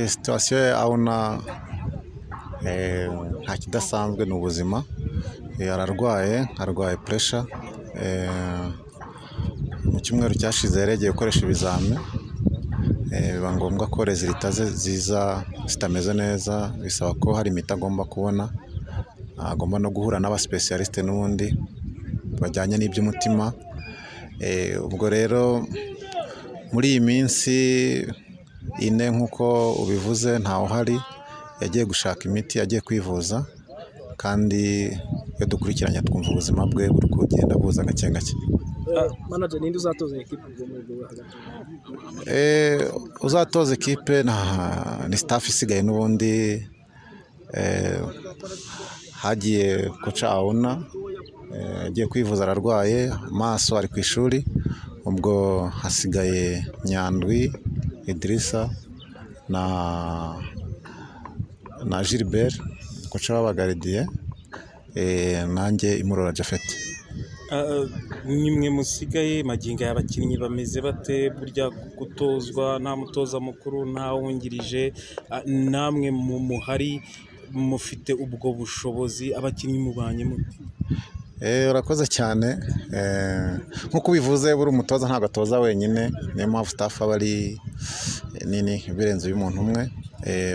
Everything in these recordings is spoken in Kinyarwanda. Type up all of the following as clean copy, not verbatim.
Situation abona nta kidasanzwe ni ubuzima. Ararwaye pressure. Mu cyumweru cyashize yaregeye gukoresha ibizame, biba ngombwa ko resultat ziza zitameze neza, bisaba ko hari imiti agomba kubona, agomba no guhura n'aba specialiste n'ubundi bajyanye n'iby'umutima. Ubwo rero muri iyi minsi ine nk'uko ubivuze ntaho hari, yagiye gushaka imiti, yagiye kwivuza, kandi iyo dukurikiranye twumva ubuzima bwe buri kugenda buza gake gake. Manager ninde uzatoza equipe hagati? Uzatoza equipe ni staff isigaye n'ubundi. Hagiye koca Auna, yagiye kwivuza, ararwaye amaso, ari ku ishuri. Ubwo hasigaye Nyandwi Idrissa na Gilbert, koca w'abagaridiye, nanjye Imurora Japhet. Nimwe musigaye magingo y'abakinnyi bameze bate? Burya gutozwa nta mutoza mukuru, nta wungirije, namwe muhari mufite ubwo bushobozi, abakinnyi mubanye mute? Urakoze cyane. Nk'uko ubivuze, buri umutoza ntabwo atoza wenyine, niyo mpamvu staff aba ari nini birenze y'umuntu umwe.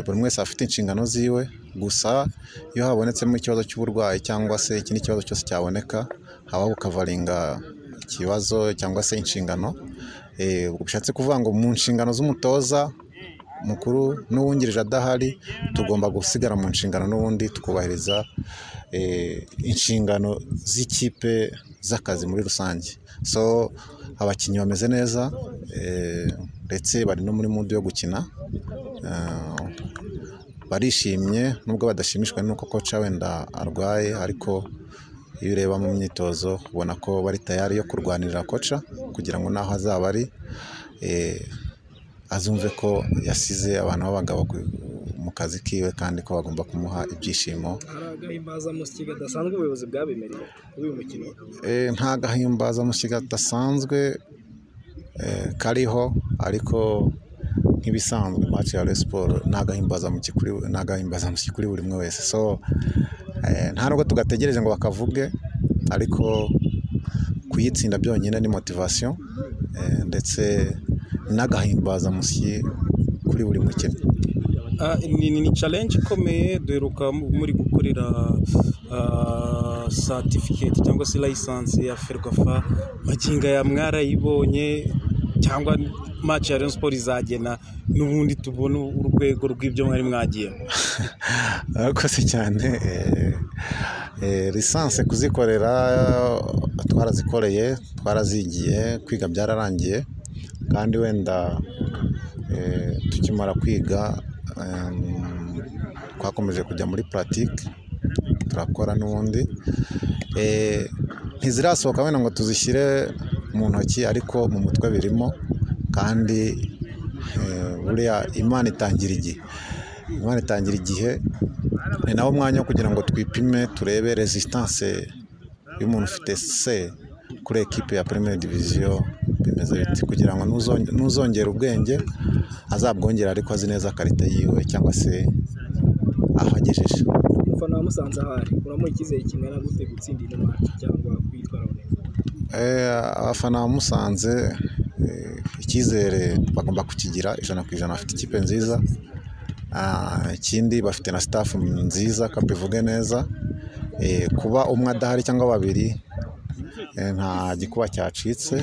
Buri wese afite inshingano ziwe, gusa iyo habonetsemo ikibazo cy'uburwayi cyangwa se ikindi kibazo cyose cyaboneka, habaho gukavaringa ikibazo cyangwa se inshingano. Bishatse kuvuga ngo mu nshingano z'umutoza mukuru n'uwungirije adahari, tugomba gusigara mu nshingano n'ubundi tukubahiriza inshingano z'ikipe z'akazi muri rusange. So abakinnyi bameze neza, ndetse bari no muri mood yo gukina, barishimye nubwo badashimishwa nuko koca wenda arwaye, ariko iyo ureba mu myitozo ubona ko bari tayari yo kurwanirira koca kugira ngo naho azaba ari azumve ko yasize abantu b'abagabo mu kazi kiwe, kandi ko bagomba kumuha ibyishimo. Agahimbazamusyi gadasanzwe ubuyobozi bwabemereye uyu mukino? Nta gahimbazamusyi gadasanzwe kariho, ariko nk'ibisanzwe match ya Rayon Sports nta gahimbazamusyi kuri buri umwe wese. So nta nubwo tugategereje ngo bakavuge, ariko kuyitsinda byonyine ni motivation, ndetse n'agahimbazamusyi kuri buri mukinnyi. Ni challenge ikomeye. Duheruka muri gukorera certificate cyangwa se license ya Ferwafa, magingo ya mwarayibonye cyangwa match ya Rayon Sports izagena n'ubundi tubona urwego rw'ibyo mwari mwagiye? Arakoze cyane. License kuzikorera twarazikoreye, twarazigiye, kwiga byararangiye, kandi wenda tukimara kwiga twakomeje kujya muri pratique, turakora n'ubundi. Ntizirasohoka wenda ngo tuzishyire mu ntoki, ariko mu mutwe birimo, kandi buriya Imana itangira igihe, ni nawo mwanya wo kugira ngo twipime, turebe resistance y'umuntu ufite kuri equipe ya Premier Division bimeze biti, kugira ngo nuzongera ubwenge azabwongera, ariko azi neza karite yiwe cyangwa se aho agejeje. Umufana wa Musanze ahari, uramuha icyizere kingana gute gutsindira ino match cyangwa kwitwara neza? Abafana wa Musanze icyizere bagomba kukigira 100%. Bafite ikipe nziza, ikindi bafite na staff nziza, kabivuge neza. Kuba umwe adahari cyangwa babiri nta gikuba cyacitse,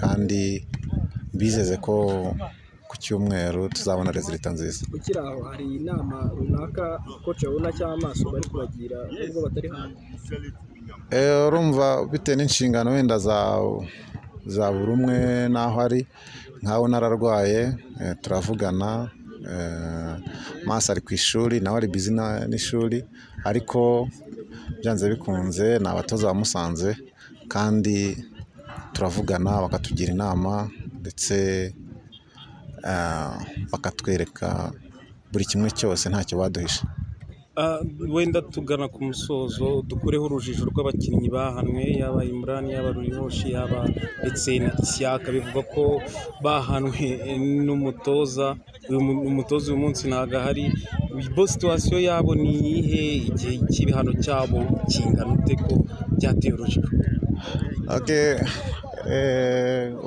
kandi bizeze ko ku cyumweru tuzabona resultat nziza. Ukiri aho, hari inama runaka coach Auna cyangwa Amaso bari kubagira nubwo batari hano? Urumva bitewe n'inshingano wenda za buri umwe naho ari. Nkaho nararwaye, turavugana. Maso ari ku ishuri, nawe ari busy n'ishuri, ariko byanze bikunze ni abatoza bamusanze, kandi turavugana bakatugira inama, ndetse bakatwereka buri kimwe cyose, ntacyo baduhisha. Wenda tugana ku musozo, dukureho urujijo rw'abakinnyi bahanwe, yaba Imran, yaba Rurihoshi, yaba ndetse na Isiaka. Bivuga ko bahanwe n'umutoza umutoza uyu munsi ntabwo ahari, bo situwasiyo yabo ni iyihe, igihe cy'ibihano cyabo kingana ute ko byateye urujijo?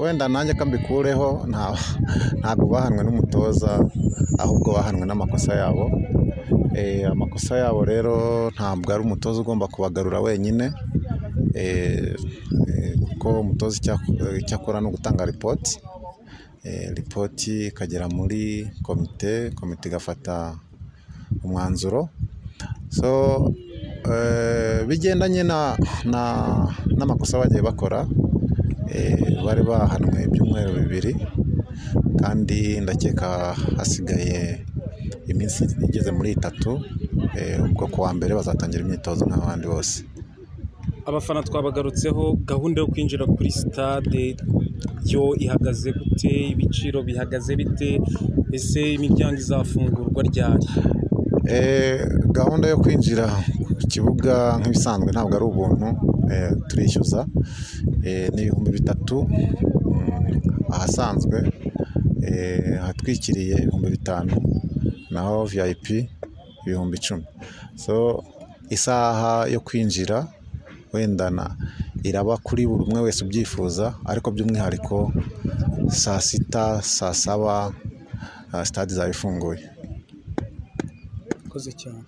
Wenda nanjye ko mbikureho ntabwo bahanwe n'umutoza, ahubwo bahanwe n'amakosa yabo. Amakosa yabo rero ntabwo ari umutoza ugomba kubagarura wenyine, kuko umutoza icyo akora ni ugutanga ripoti, ikagera muri komite igafata umwanzuro. Bigendanye n'amakosa bagiye bakora, bari bahanwe ibyumweru 2 kandi ndakeka hasigaye iminsi igeze muri 3, ubwo kuwa mbere bazatangira imyitozo nk'abandi bose. Abafana twabagarutseho, gahunda yo kwinjira kuri stade yo ihagaze gute, ibiciro bihagaze bite, ese imiryango izafungurwa ryari? Gahunda yo kwinjira ku kibuga nk'ibisanzwe ntabwo ari ubuntu, turishyuza ni 3,000 ahasanzwe, hatwikiriye 5,000, naho VIP 10,000. Isaha yo kwinjira wenda iraba kuri buri umwe wese ubyifuza, ariko by'umwihariko saa 6, saa 7 stade izaba ifunguye. Koze cyane.